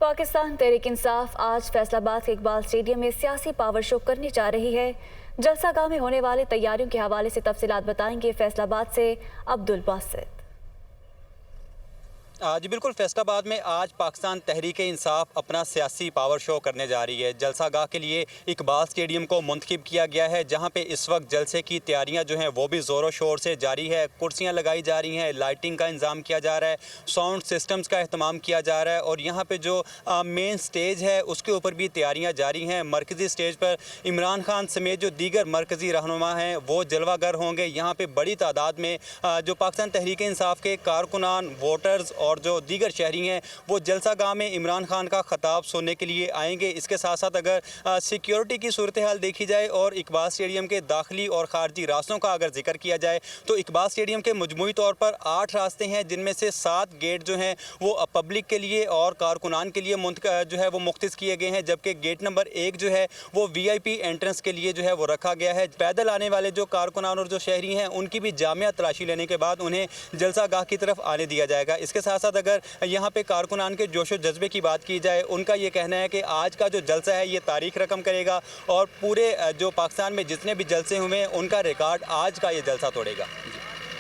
पाकिस्तान तहरीक इंसाफ आज फैसलाबाद के इकबाल स्टेडियम में सियासी पावर शो करने जा रही है। जलसा गाह में होने वाली तैयारियों के हवाले से तफसीलात बताएंगे फैसलाबाद से अब्दुल बासित। जी बिल्कुल, फैसलाबाद में आज पाकिस्तान तहरीक इंसाफ अपना सियासी पावर शो करने जा रही है। जलसा गाह के लिए इकबाल स्टेडियम को मुंतखब किया गया है, जहां पे इस वक्त जलसे की तैयारियां जो हैं वो भी ज़ोरों शोर से जारी है। कुर्सियां लगाई जा रही हैं, लाइटिंग का इंतज़ाम किया जा रहा है, साउंड सिस्टम्स का अहतमाम किया जा रहा है और यहाँ पर जो मेन स्टेज है उसके ऊपर भी तैयारियाँ जारी हैं। मरकज़ी स्टेज पर इमरान खान समेत जो दीगर मरकज़ी रहनुमा हैं वो जलवागर होंगे। यहाँ पर बड़ी तादाद में जो पाकिस्तान तहरीक इंसाफ के कारकुनान, वोटर्स और जो दीगर शहरी हैं वो जलसा गाह में इमरान खान का खिताब सुनने के लिए आएंगे। इसके साथ साथ अगर सिक्योरिटी की सूरत हाल देखी जाए और इकबाल स्टेडियम के दाखिली और खारजी रास्तों का अगर जिक्र किया जाए तो इकबाल स्टेडियम के मजमूई तौर पर 8 रास्ते हैं, जिनमें से 7 गेट जो हैं वो पब्लिक के लिए और कारकुनान के लिए जो है वो मुख्तस किए गए हैं, जबकि गेट नंबर 1 जो है वो VIP एंट्रेंस के लिए जो है वो रखा गया है। पैदल आने वाले जो कारकुनान और जो शहरी हैं उनकी भी जामिया तलाशी लेने के बाद उन्हें जलसा गाह की तरफ आने दिया जाएगा। इसके साथ साथ अगर यहाँ पे कारकुनान के जोशो जज्बे की बात की जाए, उनका ये कहना है कि आज का जो जलसा है ये तारीख रकम करेगा और पूरे जो पाकिस्तान में जितने भी जलसे हुए हैं उनका रिकॉर्ड आज का ये जलसा तोड़ेगा।